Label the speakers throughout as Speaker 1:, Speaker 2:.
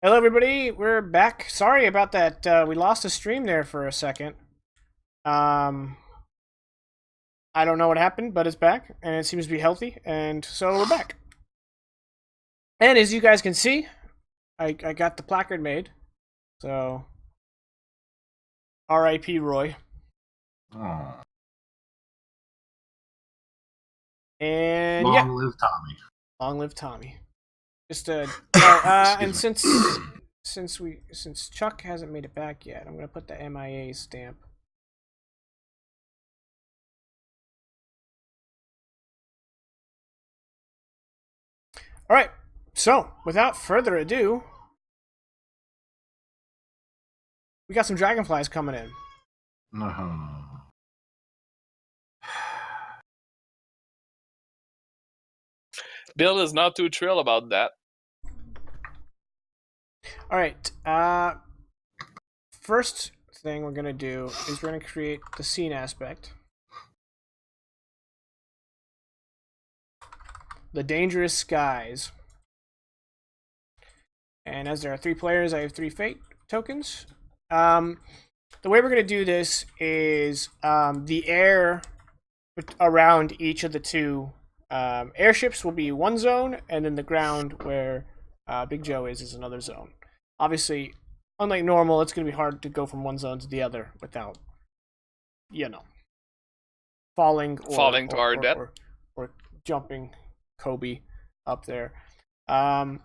Speaker 1: Hello, everybody. We're back. Sorry about that. We lost a stream there for a second. Um, I don't know what happened, but it's back, and it seems to be healthy, and so we're back. And as you guys can see, I got the placard made. So, R.I.P. Roy.
Speaker 2: Oh.
Speaker 1: And
Speaker 2: Long live Tommy.
Speaker 1: Long live Tommy. Just and since Chuck hasn't made it back yet, I'm gonna put the MIA stamp. All right. So, without further ado, we got some Dragonflies coming in.
Speaker 3: Bill is not too thrilled about that.
Speaker 1: All right. First thing we're gonna do is we're gonna create the scene aspect. The Dangerous Skies. And as there are 3 players, I have 3 fate tokens. The way we're going to do this is the air around each of the 2 airships will be one zone, and then the ground where Big Joe is another zone. Obviously, unlike normal, it's going to be hard to go from one zone to the other without, falling
Speaker 3: to our death.
Speaker 1: Or jumping Kobe up there. All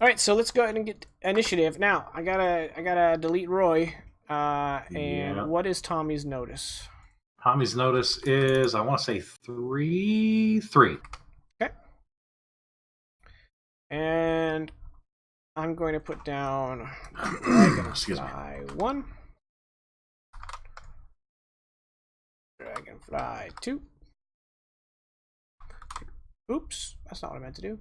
Speaker 1: right, so let's go ahead and get initiative. Now, I gotta delete Roy. What is Tommy's notice?
Speaker 2: Tommy's notice is, I want to say 3.
Speaker 1: Okay. And I'm going to put down Dragonfly 1. Dragonfly 2. Oops, that's not what I meant to do.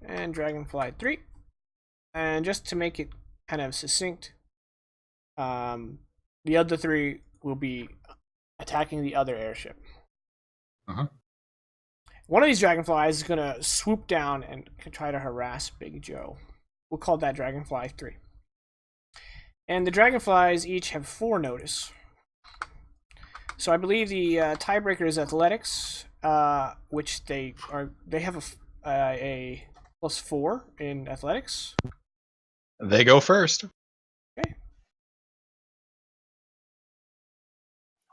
Speaker 1: And Dragonfly 3. And just to make it kind of succinct, the other 3 will be attacking the other airship. One of these Dragonflies is going to swoop down and try to harass Big Joe. We'll call that Dragonfly 3. And the Dragonflies each have 4 notice. So I believe the tiebreaker is athletics, which they have a +4 in athletics.
Speaker 4: They go first.
Speaker 1: Okay.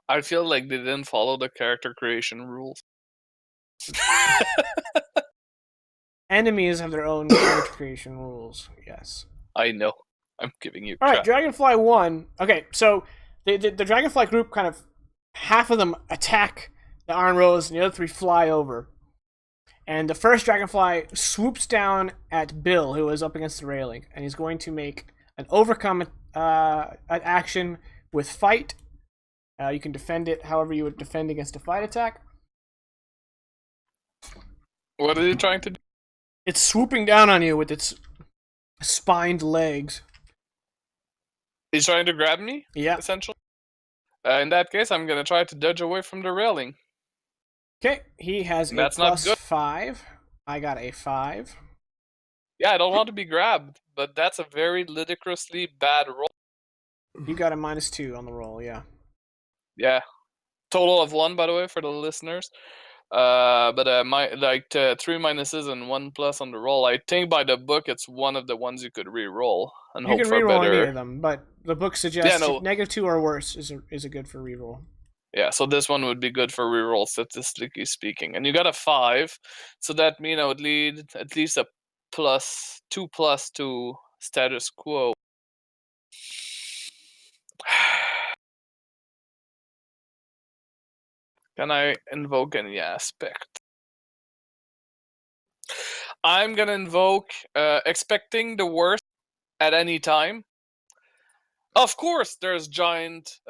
Speaker 3: I feel like they didn't follow the character creation rules.
Speaker 1: Enemies have their own character creation rules. Yes.
Speaker 3: I know. I'm giving you
Speaker 1: crap. All right,
Speaker 3: crap.
Speaker 1: Dragonfly 1. Okay, so the Dragonfly group kind of, half of them attack the Iron Rose and the other 3 fly over. And the first Dragonfly swoops down at Bill, who is up against the railing, and he's going to make an overcome action with fight. You can defend it however you would defend against a fight attack.
Speaker 3: What are you trying to do?
Speaker 1: It's swooping down on you with its spined legs.
Speaker 3: He's trying to grab me?
Speaker 1: Yeah.
Speaker 3: Essentially. In that case, I'm going to try to dodge away from the railing.
Speaker 1: Okay, he has a +5. I got a 5.
Speaker 3: Yeah, I don't want to be grabbed, but that's a very ludicrously bad roll.
Speaker 1: You got a -2 on the roll, yeah.
Speaker 3: Yeah. Total of 1, by the way, for the listeners. But 3 minuses and 1+ on the roll. I think by the book, it's one of the ones you could re-roll and hope for better.
Speaker 1: You can re-roll any of them, but the book suggests -2 or worse is a good for re-roll. Yeah,
Speaker 3: so this one would be good for reroll, statistically speaking. And you got a 5, so that means I would lead at least a +2+ to status quo. Can I invoke any aspect? I'm gonna invoke expecting the worst at any time. Of course, there's giant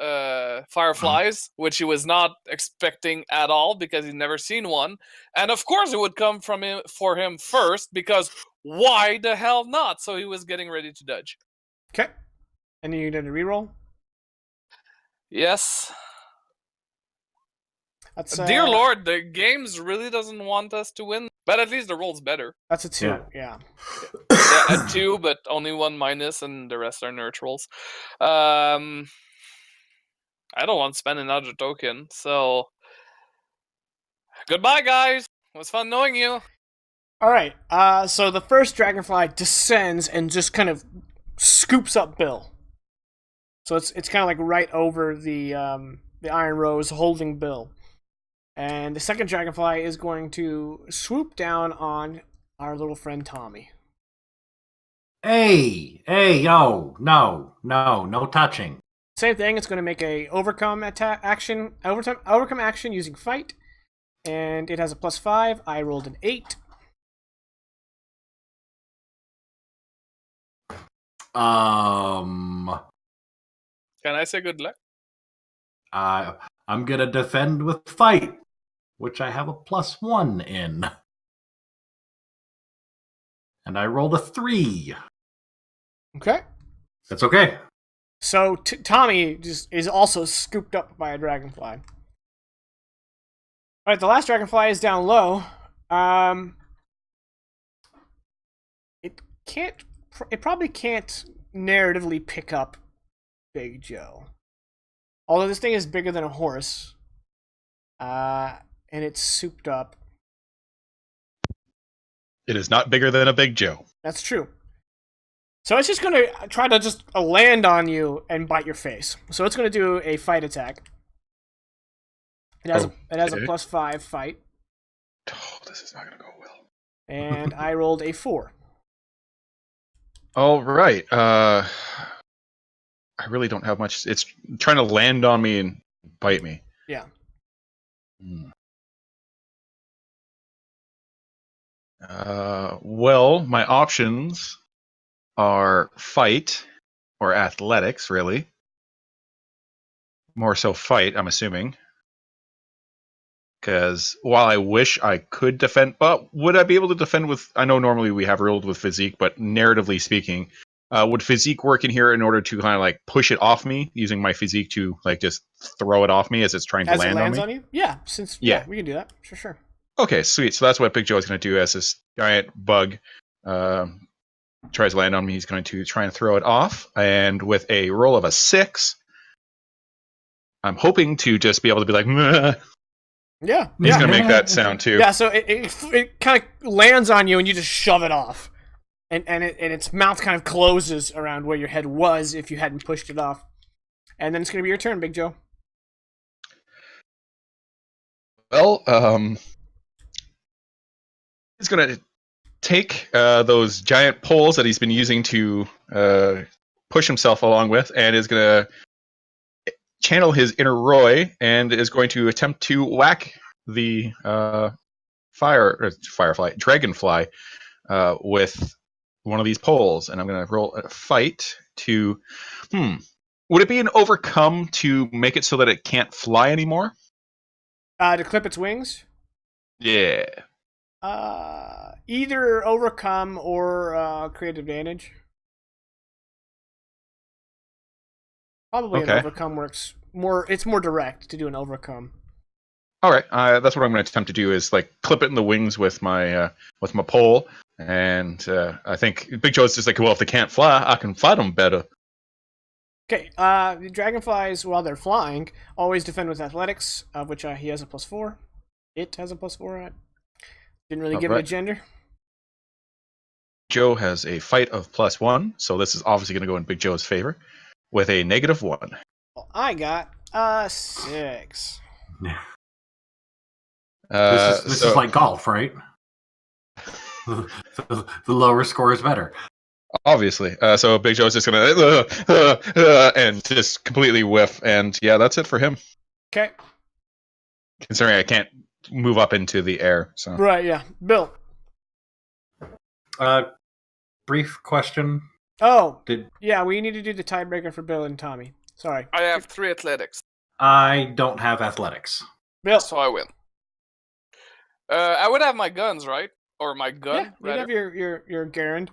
Speaker 3: fireflies, which he was not expecting at all because he'd never seen one. And of course, it would come for him first because why the hell not? So he was getting ready to dodge.
Speaker 1: Okay. And you did a reroll?
Speaker 3: Yes.
Speaker 1: That's
Speaker 3: Dear Lord, the games really doesn't want us to win, but at least the roll's better.
Speaker 1: That's a 2. Yeah.
Speaker 3: Yeah, a 2, but only 1 minus, and the rest are neutrals. I don't want to spend another token, so goodbye, guys. It was fun knowing you.
Speaker 1: All right. So the first dragonfly descends and just kind of scoops up Bill. So it's kind of like right over the Iron Rose, holding Bill. And the second dragonfly is going to swoop down on our little friend Tommy.
Speaker 2: Hey, no touching.
Speaker 1: Same thing. It's going to make a overcome action using fight, and it has a +5. I rolled an 8.
Speaker 3: Can I say good luck?
Speaker 2: I'm gonna defend with fight, which I have a +1 in. And I rolled a 3.
Speaker 1: Okay.
Speaker 2: That's okay.
Speaker 1: So Tommy just is also scooped up by a dragonfly. All right, the last dragonfly is down low. It probably can't narratively pick up Big Joe. Although this thing is bigger than a horse. And it's souped up.
Speaker 4: It is not bigger than a Big Joe.
Speaker 1: That's true. So it's just going to try to just land on you and bite your face. So it's going to do a fight attack. It has a +5 fight.
Speaker 4: Oh, this is not going to go well.
Speaker 1: And I rolled a 4.
Speaker 4: All right. I really don't have much. It's trying to land on me and bite me.
Speaker 1: Yeah.
Speaker 4: Well, my options are fight or athletics, really. More so fight, I'm assuming. Because while I wish I could defend, but would I be able to defend with? I know normally we have rolled with physique, but narratively speaking, would physique work in here in order to kind of like push it off me, using my physique to like just throw it off me as it's trying to land on me?
Speaker 1: On you? Yeah, yeah, we can do that. Sure.
Speaker 4: Okay, sweet. So that's what Big Joe is going to do as this giant bug tries to land on me. He's going to try and throw it off, and with a roll of a 6, I'm hoping to just be able to be like, meh.
Speaker 1: Yeah.
Speaker 4: He's going to make that sound too.
Speaker 1: Yeah, so it kind of lands on you and you just shove it off. And its mouth kind of closes around where your head was if you hadn't pushed it off. And then it's going to be your turn, Big Joe.
Speaker 4: Well, he's going to take those giant poles that he's been using to push himself along with, and is going to channel his inner Roy, and is going to attempt to whack the dragonfly with one of these poles. And I'm going to roll a fight to. Would it be an overcome to make it so that it can't fly anymore?
Speaker 1: To clip its wings?
Speaker 4: Yeah.
Speaker 1: Either overcome or create advantage. Probably an overcome works more. It's more direct to do an overcome.
Speaker 4: All right, that's what I'm going to attempt to do is like clip it in the wings with my pole, and I think Big Joe's just like, well, if they can't fly, I can fight them better.
Speaker 1: Okay, the dragonflies, while they're flying, always defend with athletics, of which he has a +4. It has a +4. Didn't really give it a gender.
Speaker 4: Joe has a fight of +1, so this is obviously going to go in Big Joe's favor, with a -1.
Speaker 1: Well, I got a 6.
Speaker 2: This is like golf, right? The lower score is better.
Speaker 4: Obviously. So Big Joe's just going to and just completely whiff, and yeah, that's it for him.
Speaker 1: Okay.
Speaker 4: Considering I can't move up into the air. So.
Speaker 1: Right, yeah. Bill.
Speaker 2: Brief question.
Speaker 1: Oh, yeah, we need to do the tiebreaker for Bill and Tommy. Sorry.
Speaker 3: I have 3 athletics.
Speaker 2: I don't have athletics.
Speaker 1: Bill.
Speaker 3: So I win. I would have my guns, right? Or my gun,
Speaker 1: yeah, you'd have your Garand.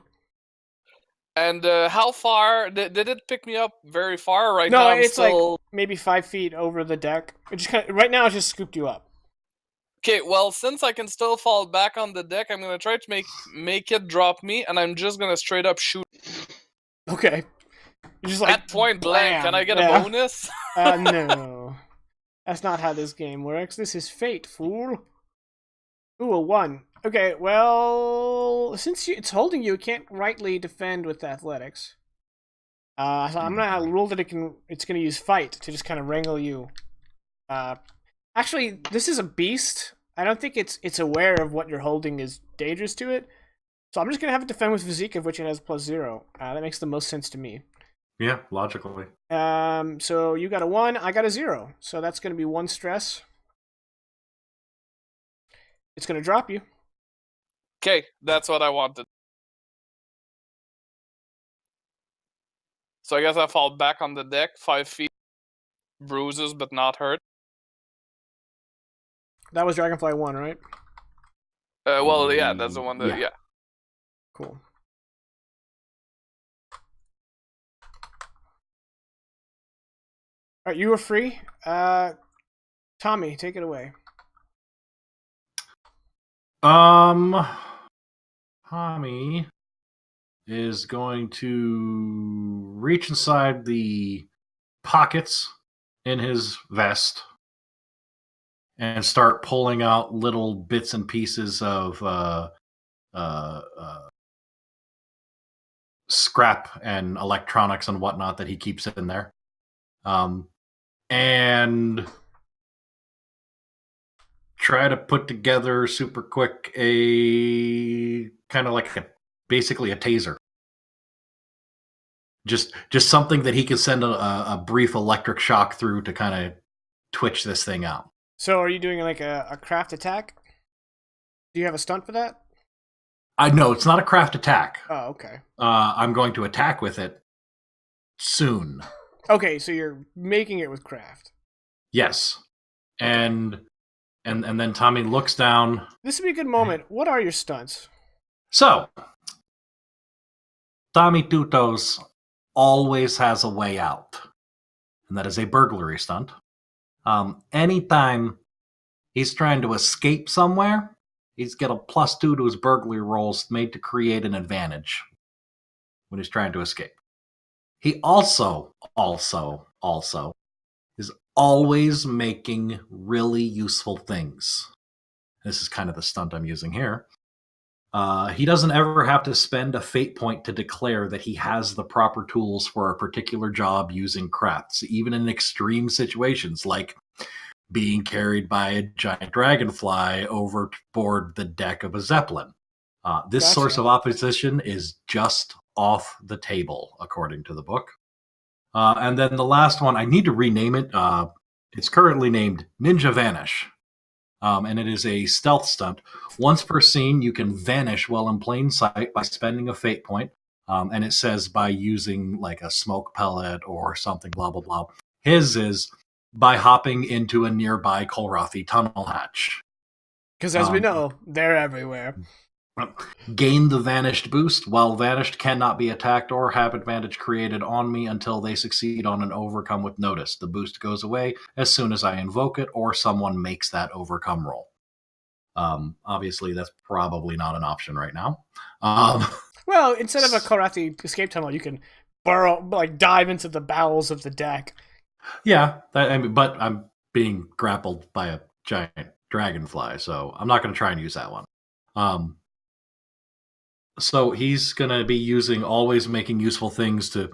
Speaker 3: And how far? Did it pick me up very far? Right
Speaker 1: no,
Speaker 3: now
Speaker 1: it's like maybe 5 feet over the deck. It just right now it's just scooped you up.
Speaker 3: Okay, well, since I can still fall back on the deck, I'm gonna try to make it drop me, and I'm just gonna straight up shoot
Speaker 1: Okay. You're just like
Speaker 3: at point blank. Can
Speaker 1: blam.
Speaker 3: I get a
Speaker 1: Yeah.
Speaker 3: bonus?
Speaker 1: No. That's not how this game works. This is fate, fool. Ooh, a 1. Okay, well, since it's holding you, it can't rightly defend with athletics. So I'm gonna rule that it's gonna use fight to just kind of wrangle you. Actually, this is a beast. I don't think it's aware of what you're holding is dangerous to it. So I'm just gonna have it defend with physique, of which it has +0. That makes the most sense to me.
Speaker 2: Yeah, logically.
Speaker 1: So you got a 1, I got a 0. So that's gonna be 1 stress. It's gonna drop you.
Speaker 3: Okay, that's what I wanted. So I guess I fall back on the deck, 5 feet, bruises but not hurt.
Speaker 1: That was Dragonfly 1, right?
Speaker 3: Well, yeah, that's the one that,
Speaker 2: Yeah.
Speaker 3: yeah.
Speaker 1: Cool. Alright, you were free. Tommy, take it away.
Speaker 2: Tommy is going to reach inside the pockets in his vest and start pulling out little bits and pieces of scrap and electronics and whatnot that he keeps in there. And try to put together super quick a kind of like basically a taser. Just something that he can send a brief electric shock through to kind of twitch this thing out.
Speaker 1: So are you doing like a craft attack? Do you have a stunt for that?
Speaker 2: I know it's not a craft attack.
Speaker 1: Oh, okay.
Speaker 2: I'm going to attack with it soon.
Speaker 1: Okay, so you're making it with craft.
Speaker 2: Yes. And then Tommy looks down.
Speaker 1: This would be a good moment. What are your stunts?
Speaker 2: So, Tommy Tutos always has a way out. And that is a burglary stunt. Anytime he's trying to escape somewhere, he's got a +2 to his burglary rolls made to create an advantage when he's trying to escape. He also is always making really useful things. This is kind of the stunt I'm using here. He doesn't ever have to spend a fate point to declare that he has the proper tools for a particular job using crafts, even in extreme situations like being carried by a giant dragonfly overboard the deck of a zeppelin. This
Speaker 1: Gotcha.
Speaker 2: source of opposition is just off the table, according to the book. And then the last one, I need to rename it. It's currently named Ninja Vanish. And it is a stealth stunt. Once per scene, you can vanish while in plain sight by spending a fate point. And it says by using like a smoke pellet or something, blah, blah, blah. His is by hopping into a nearby Kolrathi tunnel hatch.
Speaker 1: Because as we know, they're everywhere.
Speaker 2: Gain the vanished boost. While vanished cannot be attacked or have advantage created on me until they succeed on an overcome with notice. The boost goes away as soon as I invoke it or someone makes that overcome roll. Obviously, that's probably not an option right now.
Speaker 1: Well, instead of a Kolrathi escape tunnel, you can dive into the bowels of the deck.
Speaker 2: Yeah, but I'm being grappled by a giant dragonfly, so I'm not going to try and use that one. So he's going to be always making useful things to,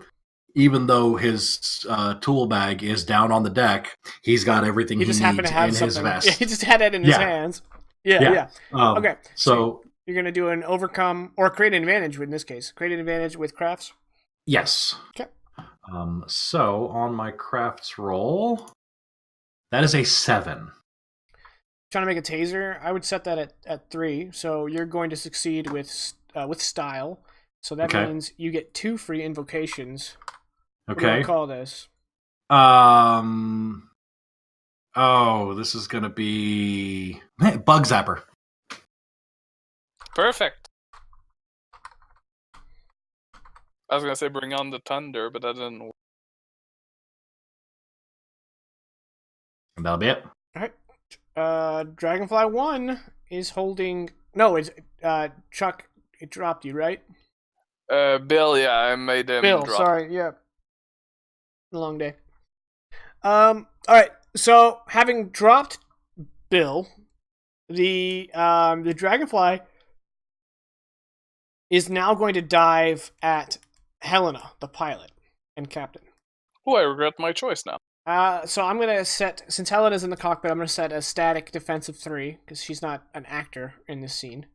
Speaker 2: even though his tool bag is down on the deck, he's got everything he
Speaker 1: just
Speaker 2: needs
Speaker 1: happened to have
Speaker 2: in
Speaker 1: something.
Speaker 2: his vest.
Speaker 1: Yeah, he just had it in his hands. Yeah. Okay.
Speaker 2: So
Speaker 1: you're going to do an overcome or create an advantage in this case. Create an advantage with crafts?
Speaker 2: Yes.
Speaker 1: Okay.
Speaker 2: So on my crafts roll, that is a 7.
Speaker 1: Trying to make a taser, I would set that at 3. So you're going to succeed with style. So that means you get 2 free invocations.
Speaker 2: Okay.
Speaker 1: What do I call this?
Speaker 2: Oh, this is going to be Bug Zapper.
Speaker 3: Perfect. I was going to say bring on the thunder, but that didn't work.
Speaker 2: And that'll be it.
Speaker 1: All right. Dragonfly 1 is holding... No, it's Chuck, it dropped you, right?
Speaker 3: Bill, yeah, I made him
Speaker 1: Bill,
Speaker 3: drop.
Speaker 1: sorry, yeah. A long day. Alright, so having dropped Bill, the Dragonfly is now going to dive at Helena, the pilot and captain.
Speaker 3: Oh, I regret my choice now.
Speaker 1: So I'm going to set, since Helena's in the cockpit, I'm going to set a static defensive 3, because she's not an actor in this scene.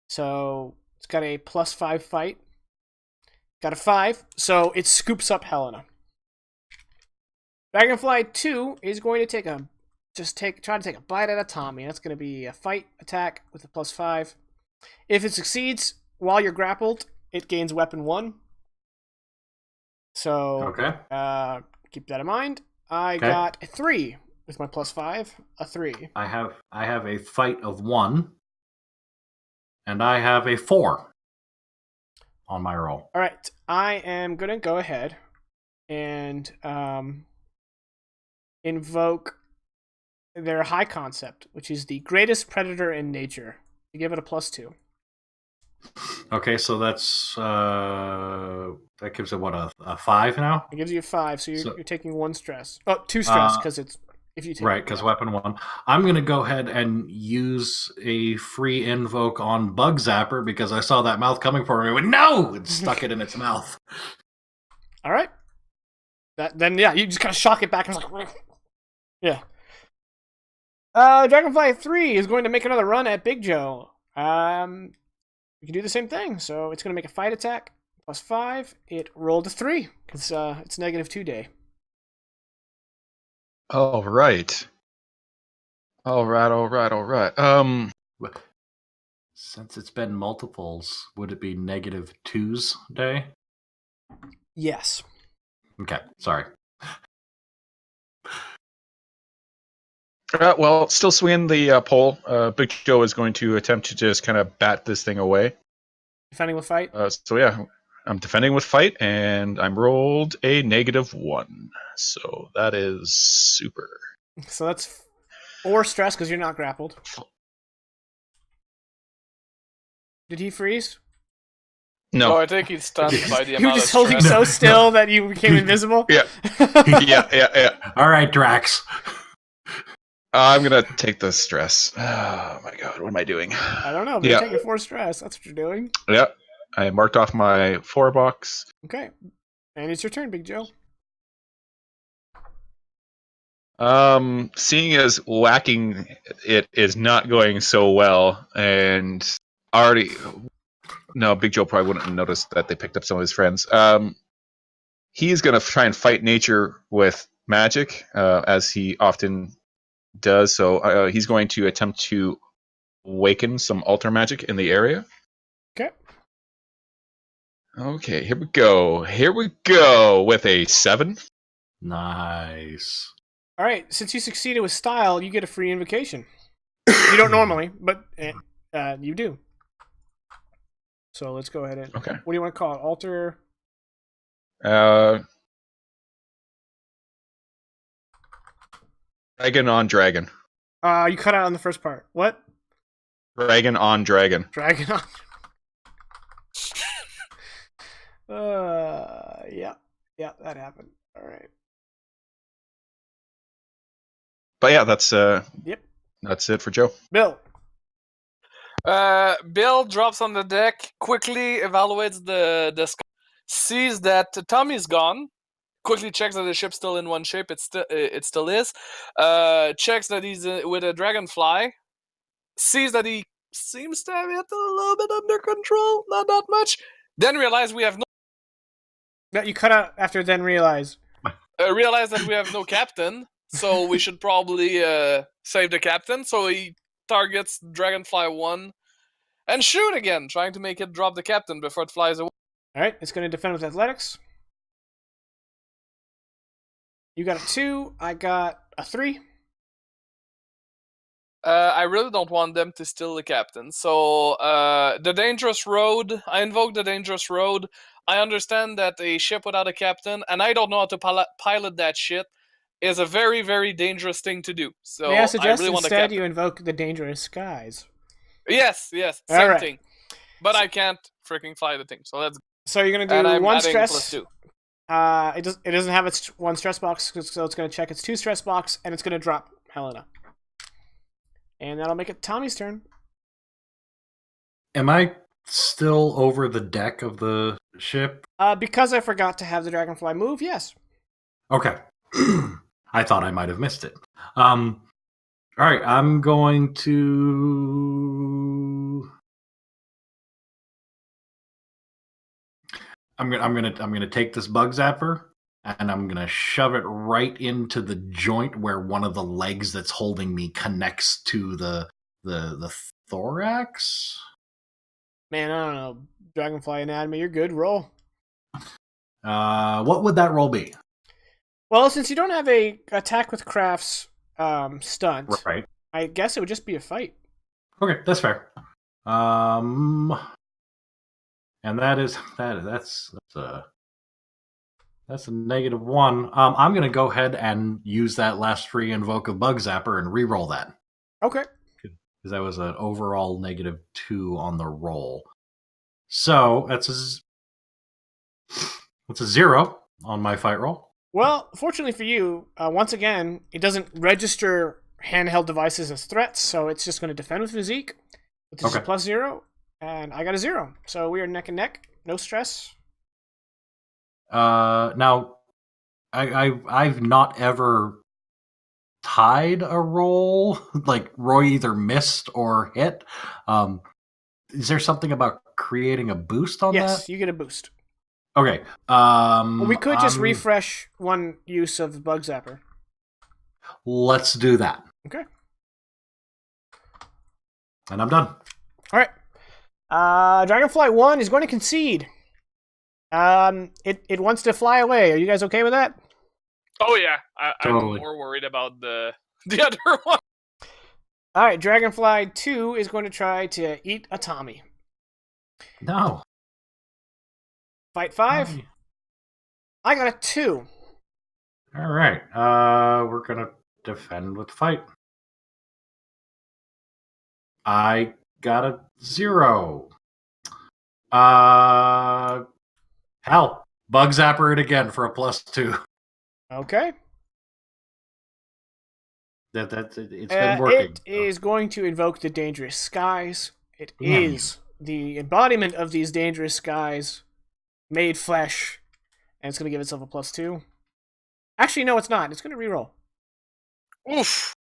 Speaker 1: So it's got a +5 fight. Got a 5, so it scoops up Helena. Dragonfly 2 is going to try to take a bite at a Tommy. That's going to be a fight attack with a +5. If it succeeds while you're grappled, it gains weapon 1. So
Speaker 2: Okay.
Speaker 1: Keep that in mind. I got a 3 with my +5. A 3.
Speaker 2: I have a fight of 1, and I have a 4 on my roll.
Speaker 1: All right, I am gonna go ahead and invoke their high concept, which is the greatest predator in nature. You give it a +2.
Speaker 2: Okay, so that's that gives it what, a 5 now?
Speaker 1: It gives you a 5, so you're taking 1 stress. Oh, 2 stress because it's if you take
Speaker 2: right, because weapon 1. I'm gonna go ahead and use a free invoke on Bug Zapper because I saw that mouth coming for me. I went, no! It stuck it in its mouth.
Speaker 1: All right. Then you just kind of shock it back and it's like, yeah. Dragonfly 3 is going to make another run at Big Joe. We can do the same thing. So it's going to make a fight attack +5. It rolled a 3 because it's -2 day.
Speaker 4: All right.
Speaker 2: Since it's been multiples, would it be -2's day?
Speaker 1: Yes.
Speaker 2: Okay, sorry.
Speaker 4: Well, still swinging the pole. Big Joe is going to attempt to just kind of bat this thing away.
Speaker 1: Defending with fight?
Speaker 4: So yeah, I'm defending with fight, and I'm rolled a -1. So that is super.
Speaker 1: So that's 4 stress because you're not grappled. Did he freeze?
Speaker 4: No.
Speaker 3: Oh, I think he's stunned by the
Speaker 1: You were
Speaker 3: amount of
Speaker 1: just holding
Speaker 3: stress.
Speaker 1: so still that you became invisible?
Speaker 4: Yeah. yeah.
Speaker 2: All right, Drax.
Speaker 4: I'm gonna take the stress. Oh my god, what am I doing?
Speaker 1: I don't know, but you're taking 4 stress. That's what you're doing.
Speaker 4: Yeah, I marked off my 4 box.
Speaker 1: Okay. And it's your turn, Big Joe.
Speaker 4: Seeing as whacking it is not going so well, and already... No, Big Joe probably wouldn't have noticed that they picked up some of his friends. He's gonna try and fight nature with magic, as he often does. So he's going to attempt to awaken some altar magic in the area. Okay, here we go with a 7.
Speaker 2: Nice.
Speaker 1: All right, since you succeeded with style, you get a free invocation. You don't normally, but you do. So let's go ahead and...
Speaker 4: Okay.
Speaker 1: What do you want to call it? Altar?
Speaker 4: Dragon on dragon.
Speaker 1: You cut out on the first part. What?
Speaker 4: Dragon on dragon.
Speaker 1: Dragon on... yeah, that happened. All right.
Speaker 4: But yeah, that's
Speaker 1: Yep.
Speaker 4: That's it for Joe.
Speaker 1: Bill.
Speaker 3: Bill drops on the deck, quickly evaluates the sky, sees that Tommy's gone, quickly checks that the ship's still in one shape. It still is. Checks that he's with a dragonfly. Sees that he seems to have it a little bit under control, not that much. Then realize we have no.
Speaker 1: No, you cut out after then realize.
Speaker 3: Realize that we have no captain, so we should probably save the captain. So he targets Dragonfly 1 and shoot again, trying to make it drop the captain before it flies away.
Speaker 1: All right, it's going to defend with athletics. You got a 2. I got a 3.
Speaker 3: I really don't want them to steal the captain. So the dangerous road. I invoke the dangerous road. I understand that a ship without a captain, and I don't know how to pilot that shit, is a very, very dangerous thing to do. So
Speaker 1: May I suggest
Speaker 3: really want to
Speaker 1: instead
Speaker 3: cap
Speaker 1: you
Speaker 3: it.
Speaker 1: invoke the dangerous skies?
Speaker 3: Yes,
Speaker 1: All
Speaker 3: same
Speaker 1: right.
Speaker 3: thing. But I can't freaking fly the thing. So let's.
Speaker 1: So you're gonna
Speaker 3: And
Speaker 1: do
Speaker 3: I'm
Speaker 1: one
Speaker 3: adding
Speaker 1: stress.
Speaker 3: +2.
Speaker 1: It doesn't have its one stress box, so it's gonna check its 2 stress box, and it's gonna drop Helena. And that'll make it Tommy's turn.
Speaker 2: Am I still over the deck of the ship?
Speaker 1: Because I forgot to have the Dragonfly move, yes.
Speaker 2: Okay. I thought I might have missed it. All right, I'm going to. I'm gonna take this bug zapper and I'm gonna shove it right into the joint where one of the legs that's holding me connects to the thorax.
Speaker 1: Man, I don't know. Dragonfly anatomy, you're good. Roll.
Speaker 2: What would that roll be?
Speaker 1: Well, since you don't have a attack with crafts stunt,
Speaker 2: Right.
Speaker 1: I guess it would just be a fight.
Speaker 2: Okay, that's fair. And that's a -1. I'm gonna go ahead and use that last free invoke of bug zapper and re-roll that
Speaker 1: Okay.
Speaker 2: because that was an overall -2 on the roll. So that's a 0 on my fight roll.
Speaker 1: Well, fortunately for you, once again, it doesn't register handheld devices as threats, so it's just going to defend with physique, which is a +0, and I got a 0. So we are neck and neck. No stress.
Speaker 2: Now, I've not ever tied a roll like Roy either missed or hit. Is there something about creating a boost on that?
Speaker 1: Yes, you get a boost.
Speaker 2: Okay.
Speaker 1: Well, we could just refresh one use of Bug Zapper.
Speaker 2: Let's do that.
Speaker 1: Okay.
Speaker 2: And I'm done.
Speaker 1: All right. Dragonfly 1 is going to concede. It wants to fly away. Are you guys okay with that?
Speaker 3: Oh yeah,
Speaker 2: Totally.
Speaker 3: I'm more worried about the other one.
Speaker 1: All right. Dragonfly 2 is going to try to eat a Tommy.
Speaker 2: No.
Speaker 1: Fight 5. I got a 2.
Speaker 2: All right. We're gonna defend with fight. I got a 0. Hell, bug zapper it again for a +2.
Speaker 1: Okay.
Speaker 2: It's been working.
Speaker 1: It is going to invoke the dangerous skies. It
Speaker 2: Damn
Speaker 1: is the embodiment of these dangerous skies, made flesh, and it's going to give itself a +2. Actually, no, it's not. It's going to reroll.
Speaker 3: Oof.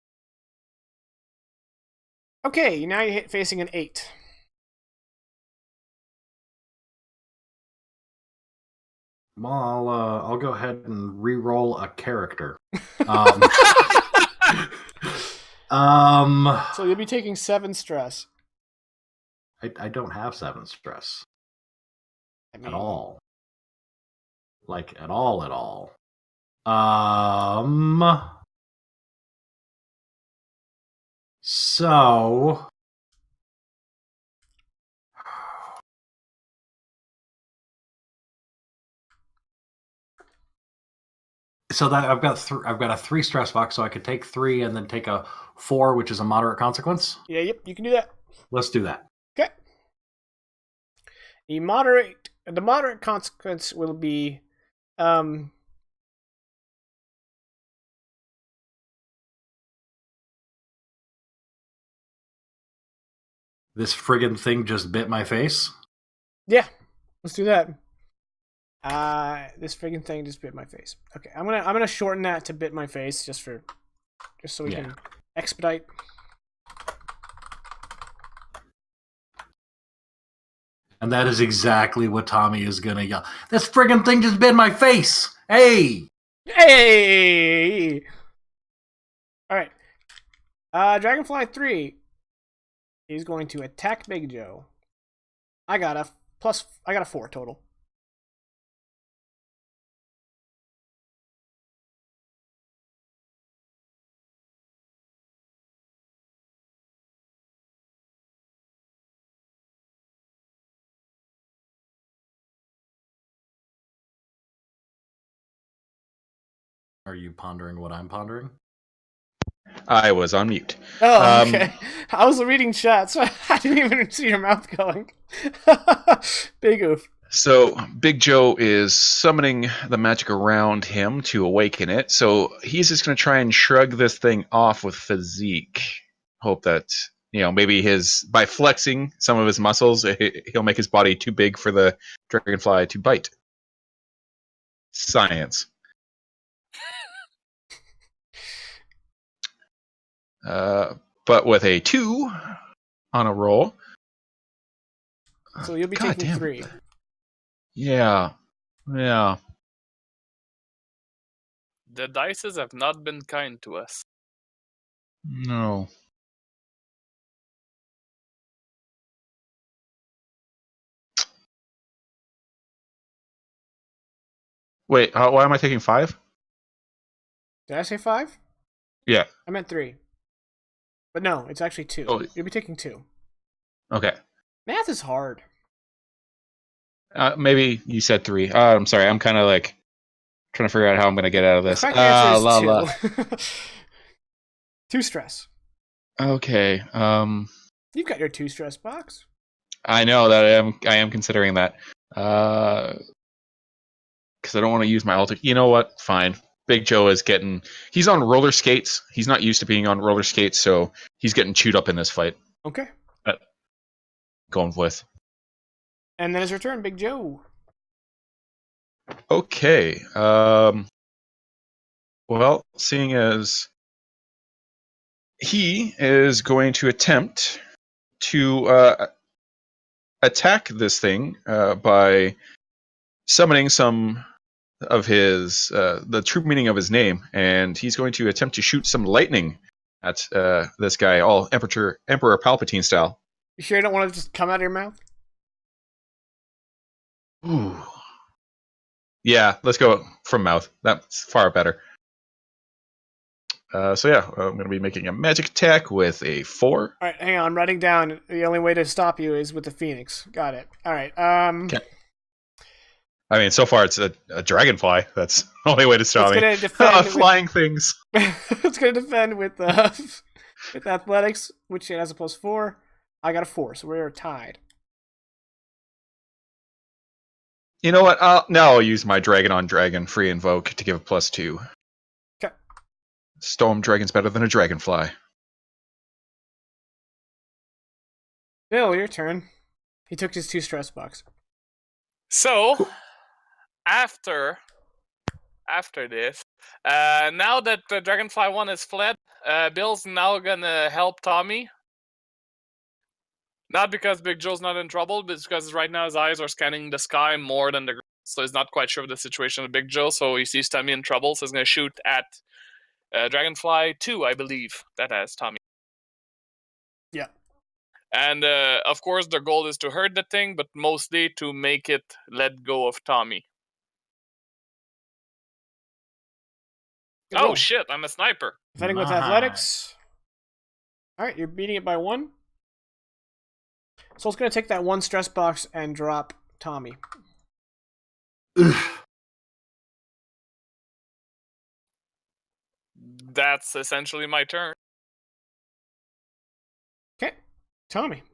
Speaker 1: Okay, now you hit facing an 8.
Speaker 2: Well, I'll go ahead and re-roll a character.
Speaker 1: So you'll be taking 7 stress.
Speaker 2: I don't have 7 stress at all. Like at all. So that I've got a 3 stress box, so I could take 3 and then take a 4, which is a moderate consequence.
Speaker 1: Yeah, yep, you can do that.
Speaker 2: Let's do that.
Speaker 1: Okay. The moderate consequence will be
Speaker 2: This friggin' thing just bit my face.
Speaker 1: Yeah, let's do that. This friggin' thing just bit my face. Okay, I'm gonna shorten that to bit my face just so we can expedite.
Speaker 2: And that is exactly what Tommy is gonna yell. This friggin' thing just bit my face. Hey!
Speaker 1: Hey! All right. Dragonfly 3 is going to attack Big Joe. I got a 4 total.
Speaker 2: Are you pondering what I'm pondering?
Speaker 4: I was on mute.
Speaker 1: Oh, okay. I was reading chat, so I didn't even see your mouth going. Big oof.
Speaker 4: So Big Joe is summoning the magic around him to awaken it. So he's just going to try and shrug this thing off with physique. Hope that, maybe by flexing some of his muscles, he'll make his body too big for the dragonfly to bite. Science. But with a 2 on a roll.
Speaker 1: So you'll be
Speaker 4: God
Speaker 1: taking
Speaker 4: damn.
Speaker 1: 3.
Speaker 4: Yeah.
Speaker 3: The dices have not been kind to us.
Speaker 4: No. Wait, why am I taking 5?
Speaker 1: Did I say 5?
Speaker 4: Yeah.
Speaker 1: I meant 3. But no, it's actually 2.
Speaker 4: Oh.
Speaker 1: You'll be taking 2.
Speaker 4: Okay.
Speaker 1: Math is hard.
Speaker 4: Maybe you said 3. I'm sorry. I'm kind of like trying to figure out how I'm going to get out of this.
Speaker 1: The correct answer is 2. 2 stress.
Speaker 4: Okay.
Speaker 1: You've got your 2 stress box.
Speaker 4: I know that I am considering that. Because I don't want to use my alter. You know what? Fine. Big Joe he's on roller skates. He's not used to being on roller skates, so he's getting chewed up in this fight.
Speaker 1: Okay.
Speaker 4: Going with.
Speaker 1: And then his return, Big Joe.
Speaker 4: Okay. Well, seeing as he is going to attempt to attack this thing by summoning some of his the true meaning of his name, and he's going to attempt to shoot some lightning at this guy, all Emperor Palpatine style.
Speaker 1: You sure you don't want to just come out of your mouth?
Speaker 4: Ooh. Yeah, let's go from mouth. That's far better. So yeah, I'm going to be making a magic attack with a 4.
Speaker 1: All right, hang on. I'm writing down. The only way to stop you is with the Phoenix. Got it. All right.
Speaker 4: Okay. I mean, so far it's a dragonfly. That's the only way to stop me.
Speaker 1: Defend
Speaker 4: flying things.
Speaker 1: It's going to defend with athletics, which it has a +4. I got a 4, so we're tied.
Speaker 4: You know what? Now I'll use my dragon on dragon free invoke to give a +2.
Speaker 1: Okay.
Speaker 4: Storm dragon's better than a dragonfly.
Speaker 1: Bill, your turn. He took his 2 stress box.
Speaker 3: So, after this, now that the Dragonfly 1 is fled, Bill's now gonna help Tommy. Not because Big Joe's not in trouble, but because right now his eyes are scanning the sky more than the ground. So he's not quite sure of the situation with Big Joe, so he sees Tommy in trouble, so he's gonna shoot at Dragonfly 2, I believe. That has Tommy.
Speaker 1: Yeah.
Speaker 3: And, of course, the goal is to hurt the thing, but mostly to make it let go of Tommy. Oh, shit, I'm a sniper.
Speaker 1: Defending with athletics. Alright, you're beating it by 1. So it's going to take that 1 stress box and drop Tommy.
Speaker 3: That's essentially my turn.
Speaker 1: Okay, Tommy.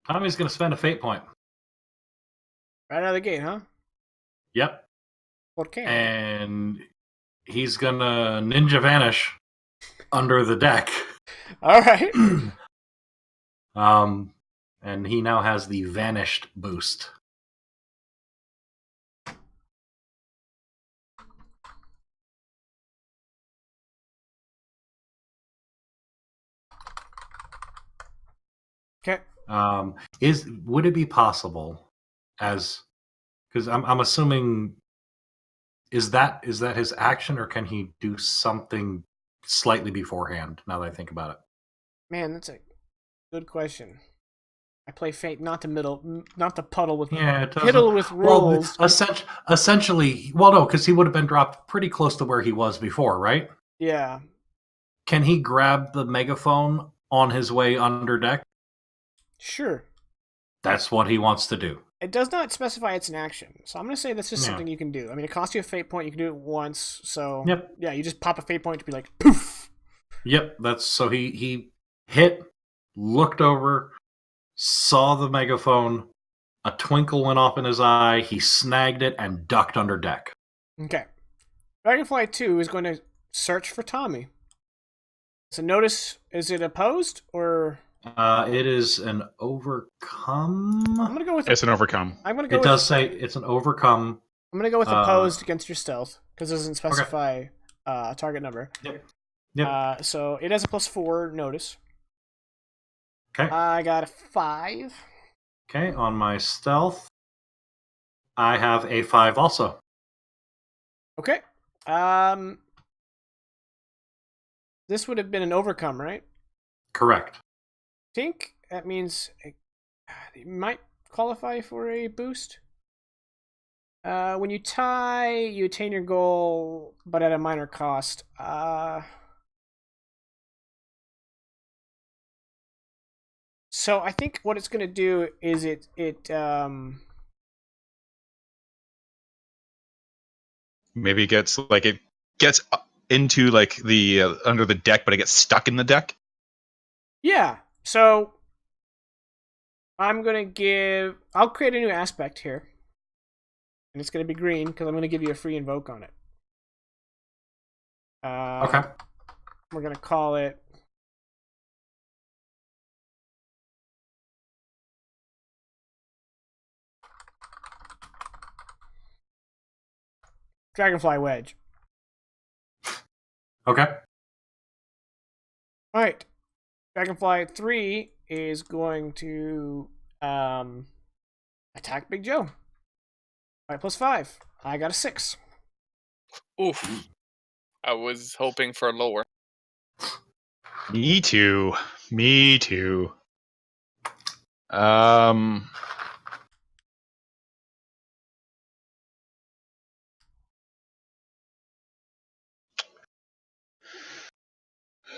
Speaker 2: Tommy's going to spend a fate point.
Speaker 1: Right out of the gate, huh?
Speaker 2: Yep.
Speaker 1: Okay.
Speaker 2: And he's going to ninja vanish under the deck.
Speaker 1: All right.
Speaker 2: And he now has the vanished boost.
Speaker 1: Okay.
Speaker 2: Would it be possible, because I'm assuming, is that his action, or can he do something slightly beforehand? Now that I think about it,
Speaker 1: man, that's a good question. I play Fate, not the puddle with
Speaker 2: piddle
Speaker 1: with rules.
Speaker 2: Well, essentially, well, no, because he would have been dropped pretty close to where he was before, right?
Speaker 1: Yeah.
Speaker 2: Can he grab the megaphone on his way under deck?
Speaker 1: Sure.
Speaker 2: That's what he wants to do.
Speaker 1: it does not specify it's an action. So I'm going to say that's just
Speaker 2: Yeah.
Speaker 1: something you can do. I mean, it costs you a fate point. You can do it once. So
Speaker 2: Yep.
Speaker 1: yeah, you just pop a fate point to be like, poof.
Speaker 2: Yep, that's so he hit, looked over, saw the megaphone, a twinkle went off in his eye, he snagged it and ducked under deck.
Speaker 1: Okay. Dragonfly 2 is going to search for Tommy. So notice, is it opposed or?
Speaker 2: It is an overcome.
Speaker 1: I'm going to go with.
Speaker 4: It's an overcome.
Speaker 1: I'm going to go.
Speaker 2: It
Speaker 1: with,
Speaker 2: does say it's an overcome.
Speaker 1: I'm going to go with opposed against your stealth because it doesn't specify a target number.
Speaker 2: Yep.
Speaker 1: So it has a +4 notice.
Speaker 2: Okay.
Speaker 1: I got a 5.
Speaker 2: Okay, on my stealth, I have a 5 also.
Speaker 1: Okay. This would have been an overcome, right?
Speaker 2: Correct.
Speaker 1: I think that means it might qualify for a boost. When you tie, you attain your goal, but at a minor cost. So I think what it's going to do is it
Speaker 4: Maybe it gets into like the under the deck, but it gets stuck in the deck.
Speaker 1: yeah. So I'm going to I'll create a new aspect here. And it's going to be green because I'm going to give you a free invoke on it.
Speaker 2: Okay.
Speaker 1: We're going to call it Dragonfly Wedge.
Speaker 2: Okay.
Speaker 1: Alright. Dragonfly 3 is going to attack Big Joe. Alright, +5. I got a 6.
Speaker 3: Oof. I was hoping for lower.
Speaker 4: Me too.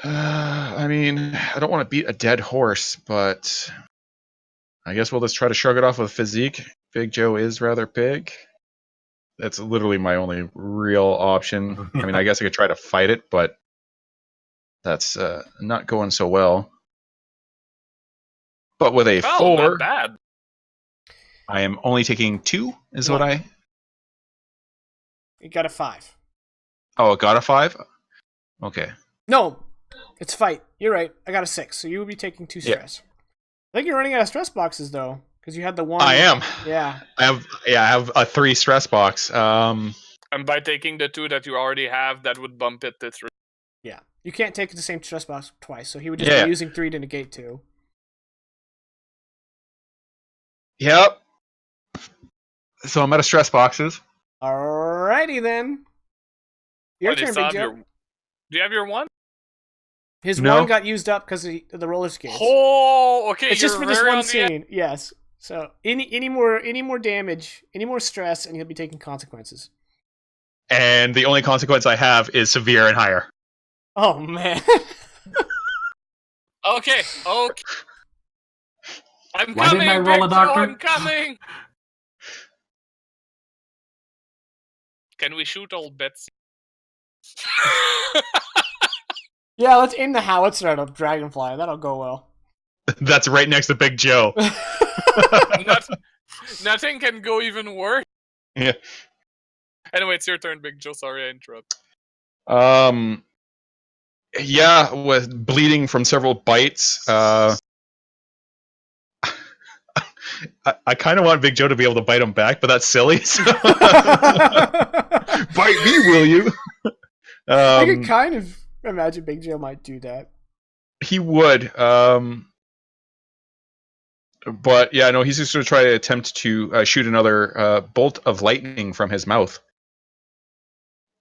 Speaker 4: I mean, I don't want to beat a dead horse, but I guess we'll just try to shrug it off with physique. Big Joe is rather big. That's literally my only real option. I mean, I guess I could try to fight it, but that's not going so well. But with a 4,
Speaker 3: not bad.
Speaker 4: I am only taking 2, is what
Speaker 1: One.
Speaker 4: I...
Speaker 1: You got a 5.
Speaker 4: Oh, it got a 5? Okay.
Speaker 1: No, it's fight. You're right. I got a 6, so you will be taking 2 stress. I think you're running out of stress boxes though, because you had the 1.
Speaker 4: I am.
Speaker 1: Yeah.
Speaker 4: I have a 3 stress box.
Speaker 3: And by taking the 2 that you already have, that would bump it to 3.
Speaker 1: Yeah. You can't take the same stress box twice, so he would just be using 3 to negate 2.
Speaker 4: Yep. So I'm out of stress boxes.
Speaker 1: Alrighty then. Your turn, Big Joe.
Speaker 3: Do you have your 1?
Speaker 1: His
Speaker 4: No.
Speaker 1: 1 got used up because of the roller skates.
Speaker 3: Oh, okay.
Speaker 1: It's just for this
Speaker 3: very
Speaker 1: one
Speaker 3: on the edge.
Speaker 1: scene. Yes. So any more damage, any more stress, and he'll be taking consequences.
Speaker 4: And the only consequence I have is severe and higher.
Speaker 1: Oh man.
Speaker 3: Okay. I'm
Speaker 2: Why
Speaker 3: coming,
Speaker 2: didn't I roll a
Speaker 3: Big Joe,
Speaker 2: doctor?
Speaker 3: I'm coming. Can we shoot old Betsy?
Speaker 1: Yeah, let's aim the howitzer at a dragonfly. That'll go well.
Speaker 4: That's right next to Big Joe.
Speaker 3: Nothing can go even worse.
Speaker 4: Yeah.
Speaker 3: Anyway, it's your turn, Big Joe. Sorry I interrupted.
Speaker 4: Yeah, with bleeding from several bites. I kind of want Big Joe to be able to bite him back, but that's silly. So. Bite me, will you?
Speaker 1: I could kind of imagine Big Joe might do that.
Speaker 4: He would. But yeah, no, he's just going to try to attempt to shoot another bolt of lightning from his mouth.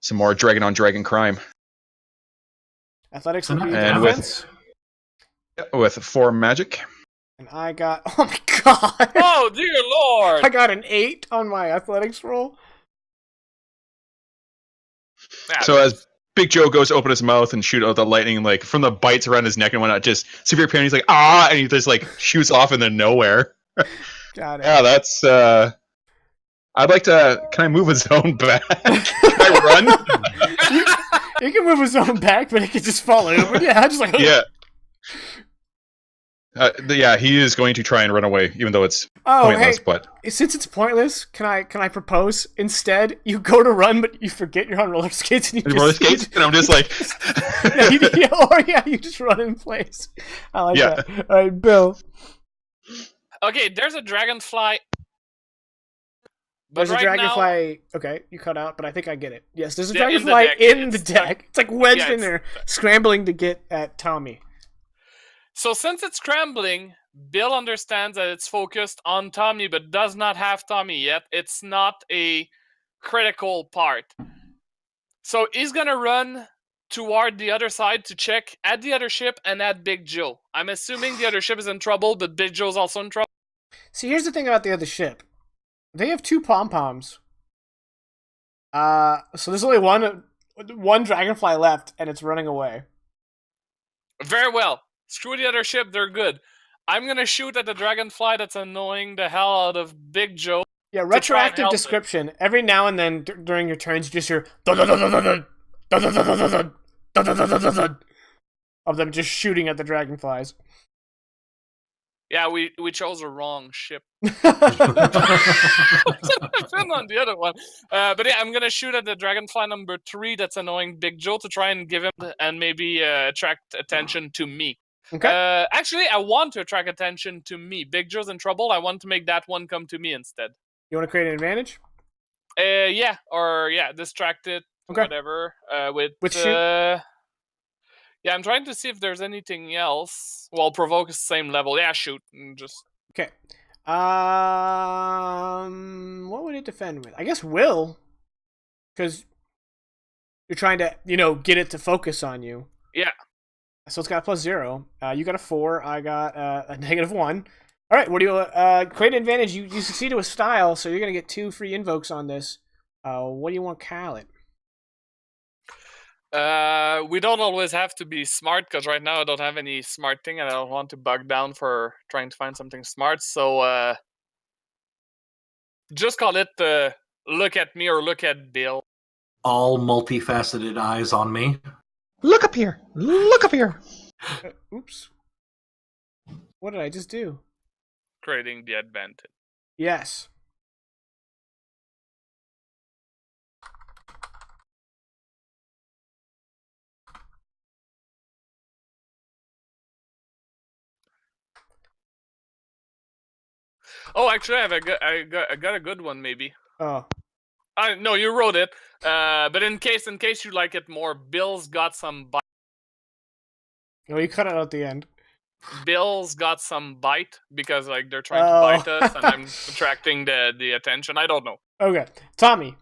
Speaker 4: Some more dragon on dragon crime.
Speaker 1: Athletics would be
Speaker 4: And
Speaker 1: defense.
Speaker 4: With 4 magic.
Speaker 1: And I got, oh my god!
Speaker 3: Oh, dear lord!
Speaker 1: I got an 8 on my athletics roll.
Speaker 4: So as Big Joe goes to open his mouth and shoot out the lightning, like from the bites around his neck and whatnot, just severe pain. He's like, ah, and he just like shoots off into nowhere.
Speaker 1: Got it.
Speaker 4: Yeah, that's. I'd like to. Can I move a zone back? Can I run?
Speaker 1: You can move his own back, but it can just fall over. Yeah, just like
Speaker 4: Yeah. Yeah, he is going to try and run away, even though it's pointless.
Speaker 1: Hey,
Speaker 4: But
Speaker 1: since it's pointless, can I propose instead? You go to run, but you forget you're on roller skates, and you
Speaker 4: roller skates, and I'm just like,
Speaker 1: you just run in place. I like
Speaker 4: Yeah.
Speaker 1: that. All right, Bill.
Speaker 3: Okay, there's a dragonfly. But
Speaker 1: There's a
Speaker 3: right
Speaker 1: dragonfly. Okay, you cut out, but I think I get it. Yes, there's a
Speaker 3: Yeah, in the
Speaker 1: dragonfly
Speaker 3: deck.
Speaker 1: in the
Speaker 3: It's
Speaker 1: deck. It's like wedged
Speaker 3: Yeah,
Speaker 1: in there, scrambling to get at Tommy.
Speaker 3: So since it's scrambling, Bill understands that it's focused on Tommy, but does not have Tommy yet. It's not a critical part. So he's gonna run toward the other side to check at the other ship and at Big Joe. I'm assuming the other ship is in trouble, but Big Joe's also in trouble.
Speaker 1: See, here's the thing about the other ship. They have 2 pom-poms. So there's only one dragonfly left, and it's running away.
Speaker 3: Very well. Screw the other ship, they're good. I'm gonna shoot at the dragonfly that's annoying the hell out of Big Joe.
Speaker 1: Yeah,
Speaker 3: try and
Speaker 1: retroactive
Speaker 3: help
Speaker 1: description. Every now and then during your turns, you just hear dun-dun-dun-dun-dun, dun-dun-dun-dun-dun, dun-dun-dun-dun-dun of them just shooting at the dragonflies.
Speaker 3: Yeah, we chose a wrong ship. I've been on the other one. But yeah, I'm gonna shoot at the dragonfly number 3 that's annoying Big Joe to try and give him and maybe attract attention to me.
Speaker 1: Okay.
Speaker 3: Actually, I want to attract attention to me. Big Joe's in trouble. I want to make that one come to me instead.
Speaker 1: You want to create an advantage?
Speaker 3: Distract it,
Speaker 1: Okay.
Speaker 3: whatever.
Speaker 1: With shoot?
Speaker 3: Yeah, I'm trying to see if there's anything else. Well, provoke is the same level. Yeah, shoot. Just
Speaker 1: Okay. What would it defend with? I guess will, because you're trying to, get it to focus on you.
Speaker 3: Yeah.
Speaker 1: So it's got +0. You got a 4. I got a -1. All right. What do you create an advantage? You succeeded with style, so you're gonna get 2 free invokes on this. What do you want to call it?
Speaker 3: We don't always have to be smart, because right now I don't have any smart thing, and I don't want to bug down for trying to find something smart. So just call it look at me or look at Bill.
Speaker 2: All multifaceted eyes on me.
Speaker 4: look up here, look up here.
Speaker 1: Oops. What did I just do?
Speaker 3: Creating the advantage.
Speaker 1: Yes.
Speaker 3: Oh, actually, I got a good one, maybe.
Speaker 1: Oh.
Speaker 3: No, you wrote it. But in case you like it more, Bill's got some bite.
Speaker 1: No, you cut it out at the end.
Speaker 3: Bill's got some bite because they're trying to bite us, and I'm attracting the attention. I don't know.
Speaker 1: Okay, Tommy.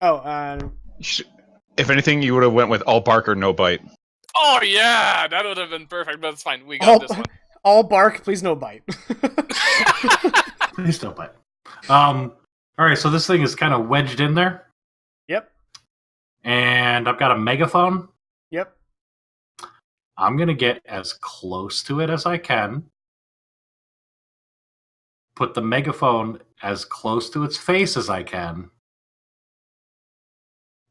Speaker 4: If anything, you would have went with all bark or no bite.
Speaker 3: Oh yeah, that would have been perfect. But it's fine. We got this one.
Speaker 1: All bark, please no bite.
Speaker 2: Please don't bite. All right, so this thing is kind of wedged in there.
Speaker 1: Yep.
Speaker 2: And I've got a megaphone.
Speaker 1: Yep.
Speaker 2: I'm going to get as close to it as I can. Put the megaphone as close to its face as I can.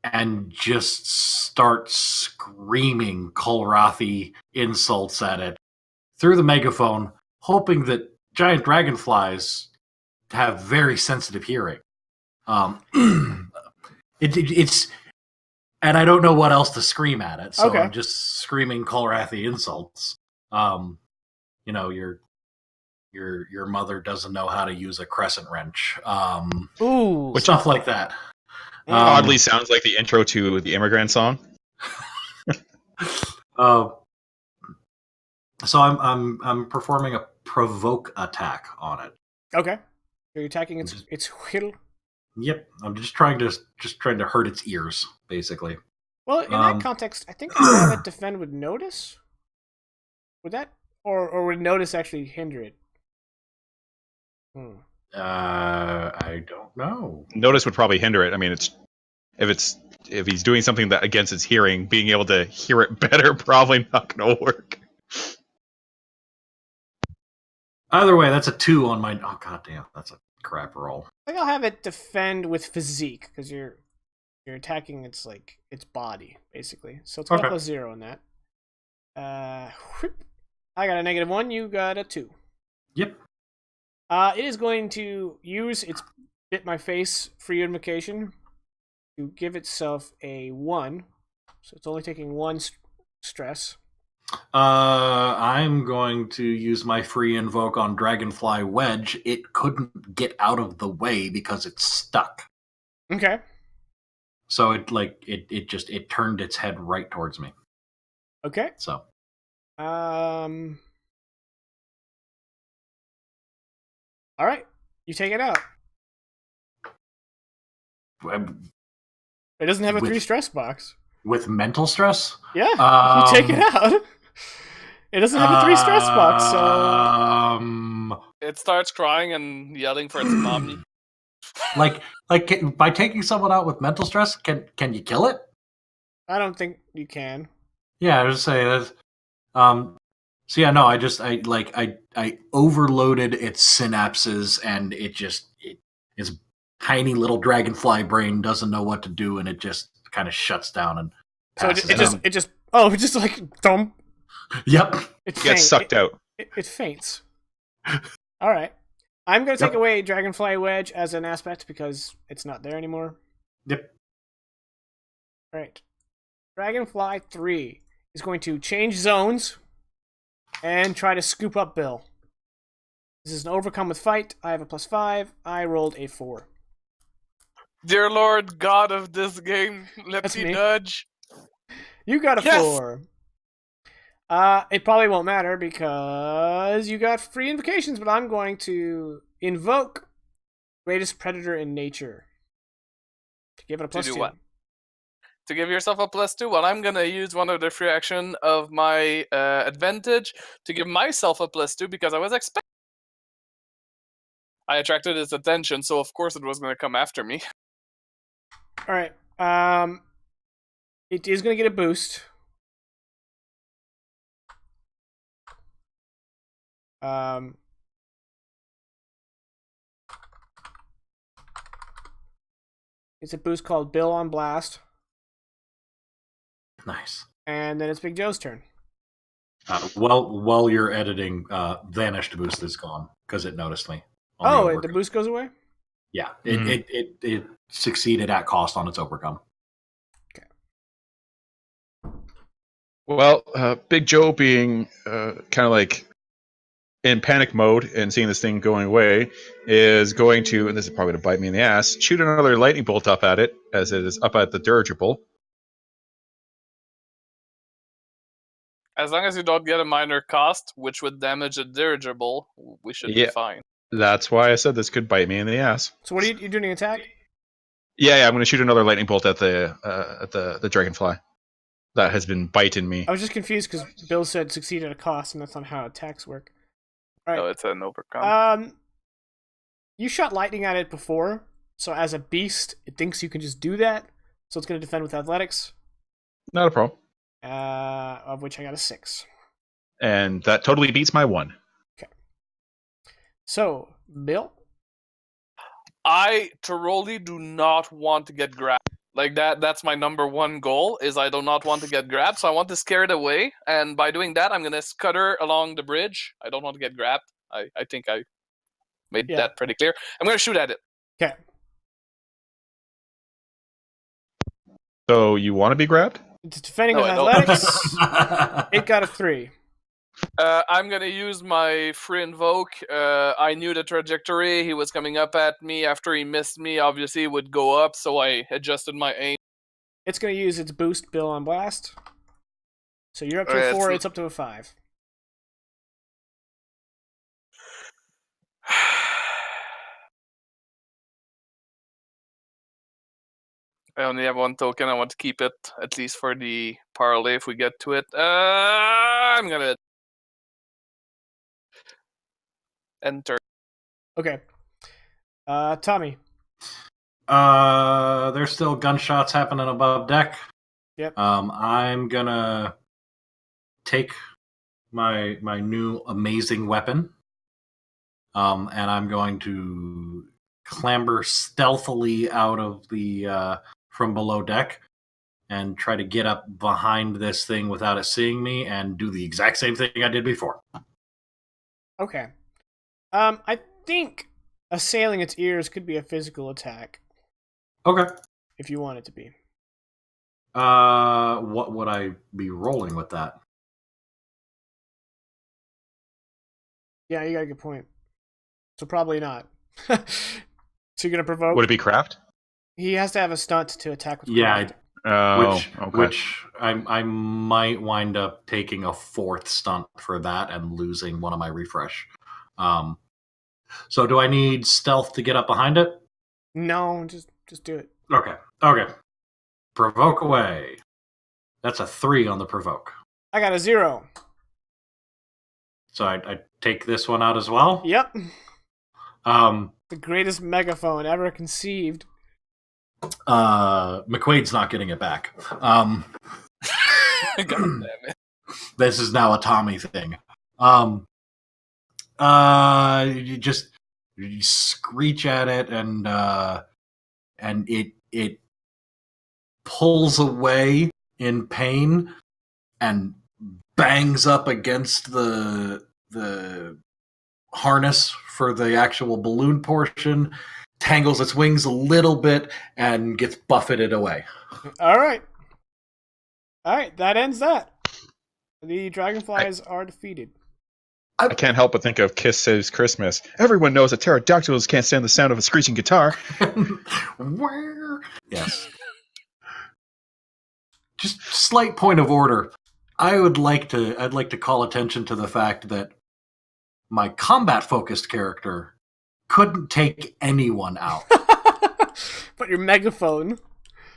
Speaker 2: And just start screaming Kolrathi insults at it through the megaphone, hoping that giant dragonflies have very sensitive hearing. It's and I don't know what else to scream at it, so
Speaker 1: okay.
Speaker 2: I'm just screaming Kolrathi insults. Your mother doesn't know how to use a crescent wrench.
Speaker 1: Ooh,
Speaker 2: Stuff like that.
Speaker 4: Oddly sounds like the intro to the Immigrant Song.
Speaker 2: So I'm performing a provoke attack on it.
Speaker 1: Okay. You're attacking its wheel.
Speaker 2: Yep, I'm just trying to hurt its ears, basically.
Speaker 1: Well, in that context, I think I have it defend with notice. Would that, or would notice actually hinder it?
Speaker 2: I don't know.
Speaker 4: Notice would probably hinder it. I mean, if he's doing something that against its hearing, being able to hear it better probably not going to work.
Speaker 2: Either way, that's a 2 on my. Oh goddamn, that's a crap roll.
Speaker 1: I think I'll have it defend with physique because you're attacking its body basically. So it's got
Speaker 2: Okay.
Speaker 1: a +0 on that. I got a -1. You got a 2.
Speaker 2: Yep.
Speaker 1: It is going to use its bit my face free invocation to give itself a 1. So it's only taking 1 stress.
Speaker 2: I'm going to use my free invoke on Dragonfly Wedge. It couldn't get out of the way because it's stuck.
Speaker 1: Okay.
Speaker 2: So it turned its head right towards me.
Speaker 1: Okay.
Speaker 2: So
Speaker 1: All right. You take it out. It doesn't have a
Speaker 2: With-
Speaker 1: 3 stress box.
Speaker 2: with mental stress.
Speaker 1: Yeah. You take it out. It doesn't have a 3 stress box, so
Speaker 3: It starts crying and yelling for its mommy.
Speaker 2: by taking someone out with mental stress, can you kill it?
Speaker 1: I don't think you can.
Speaker 2: Yeah, I was say that. So yeah, no, I overloaded its synapses, and its tiny little dragonfly brain doesn't know what to do, and it just kind of shuts down and
Speaker 1: So
Speaker 2: passes
Speaker 1: it just like thump.
Speaker 2: Yep.
Speaker 1: It
Speaker 4: Gets
Speaker 1: faints.
Speaker 4: sucked out.
Speaker 1: It faints. All right. I'm going to take away Dragonfly Wedge as an aspect because it's not there anymore.
Speaker 2: Yep.
Speaker 1: All right. Dragonfly 3 is going to change zones and try to scoop up Bill. This is an overcome with fight. I have a +5. I rolled a 4.
Speaker 3: Dear Lord, God of this game, let
Speaker 1: That's
Speaker 3: me
Speaker 1: me.
Speaker 3: nudge.
Speaker 1: You got a
Speaker 3: Yes!
Speaker 1: 4. It probably won't matter because you got free invocations, but I'm going to invoke Greatest Predator in Nature. To give it a
Speaker 3: To do
Speaker 1: +2.
Speaker 3: what? To give yourself a +2, well, I'm gonna use one of the free action of my advantage to give myself a +2 because I was expecting. I attracted its attention, so of course it was gonna come after me.
Speaker 1: All right. It is going to get a boost. It's a boost called Bill on Blast,
Speaker 2: Nice.
Speaker 1: and then it's Big Joe's turn.
Speaker 2: While you're editing, vanished boost is gone because it noticed me. on
Speaker 1: Oh, the
Speaker 2: overcome.
Speaker 1: boost goes away?
Speaker 2: Yeah,
Speaker 4: Mhm.
Speaker 2: it succeeded at cost on its overcome.
Speaker 4: Well, Big Joe being kind of like in panic mode and seeing this thing going away is going to, and this is probably going to bite me in the ass, shoot another lightning bolt up at it as it is up at the dirigible.
Speaker 3: As long as you don't get a minor cost, which would damage a dirigible, we should be
Speaker 4: Yeah.
Speaker 3: fine.
Speaker 4: That's why I said this could bite me in the ass.
Speaker 1: So what are you doing an attack?
Speaker 4: Yeah, I'm going to shoot another lightning bolt at the dragonfly that has been biting me.
Speaker 1: I was just confused because Bill said succeed at a cost, and that's not how attacks work. All right.
Speaker 3: No, it's an overcome.
Speaker 1: You shot lightning at it before, so as a beast, it thinks you can just do that. So it's going to defend with athletics,
Speaker 4: Not a problem.
Speaker 1: of which I got a 6.
Speaker 4: And that totally beats my 1.
Speaker 1: So, Bill?
Speaker 3: I thoroughly do not want to get grabbed. Like that's my number one goal, is I do not want to get grabbed, so I want to scare it away, and by doing that, I'm going to scutter along the bridge. I don't want to get grabbed. I think I made that pretty clear. I'm going to shoot at it.
Speaker 1: Okay.
Speaker 4: So you want to be grabbed?
Speaker 1: It's defending
Speaker 3: No,
Speaker 1: with
Speaker 3: I don't.
Speaker 1: athletics. It got a 3.
Speaker 3: I'm going to use my free invoke. I knew the trajectory. He was coming up at me. After he missed me, obviously it would go up, so I adjusted my aim.
Speaker 1: It's going to use its boost Bill on blast. So you're up to
Speaker 3: Alright,
Speaker 1: a 4,
Speaker 3: so-
Speaker 1: it's up to a 5.
Speaker 3: I only have one token. I want to keep it, at least for the parlay if we get to it. I'm going to enter.
Speaker 1: Okay. Tommy.
Speaker 2: There's still gunshots happening above deck.
Speaker 1: Yep.
Speaker 2: I'm gonna take my new amazing weapon and I'm going to clamber stealthily out of the from below deck and try to get up behind this thing without it seeing me and do the exact same thing I did before.
Speaker 1: Okay. I think assailing its ears could be a physical attack
Speaker 2: Okay.
Speaker 1: if you want it to be.
Speaker 2: What would I be rolling with that?
Speaker 1: Yeah, you got a good point. So probably not. So you're gonna provoke?
Speaker 4: Would it be craft?
Speaker 1: He has to have a stunt to attack with
Speaker 2: Yeah,
Speaker 1: craft.
Speaker 4: Oh, okay.
Speaker 2: which I might wind up taking a 4th stunt for that and losing one of my refresh. So do I need stealth to get up behind it?
Speaker 1: No, just do it.
Speaker 2: Okay. Provoke away. That's a 3 on the provoke.
Speaker 1: I got a 0.
Speaker 2: So I take this one out as well.
Speaker 1: Yep.
Speaker 2: Um,
Speaker 1: The greatest megaphone ever conceived.
Speaker 2: McQuaid's not getting it back.
Speaker 3: God damn it.
Speaker 2: This is now a Tommy thing. You screech at it, and it pulls away in pain and bangs up against the harness for the actual balloon portion, tangles its wings a little bit, and gets buffeted away.
Speaker 1: All right, that ends that. The Dragonflies are defeated.
Speaker 4: I can't help but think of Kiss Saves Christmas. Everyone knows that pterodactyls can't stand the sound of a screeching guitar.
Speaker 2: Yes. Just slight point of order. I'd like to call attention to the fact that my combat-focused character couldn't take anyone out.
Speaker 1: But your megaphone.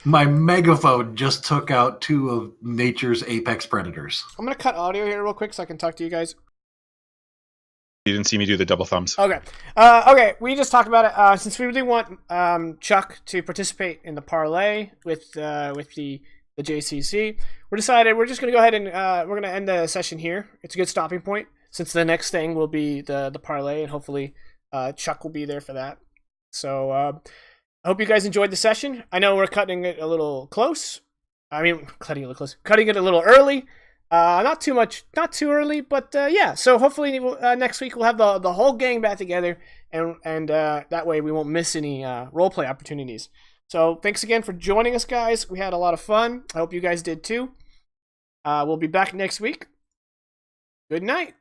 Speaker 2: My megaphone just took out 2 of nature's apex predators.
Speaker 1: I'm gonna cut audio here real quick so I can talk to you guys.
Speaker 4: You didn't see me do the double thumbs.
Speaker 1: Okay. Okay, we just talked about it. Since we really want Chuck to participate in the parlay with the JCC, we're just going to go ahead and we're going to end the session here. It's a good stopping point since the next thing will be the parlay, and hopefully Chuck will be there for that. So I hope you guys enjoyed the session. I know we're cutting it a little close. Cutting it a little early. Not too early, but yeah. So hopefully next week we'll have the whole gang back together, and that way we won't miss any roleplay opportunities. So thanks again for joining us, guys. We had a lot of fun. I hope you guys did too. We'll be back next week. Good night.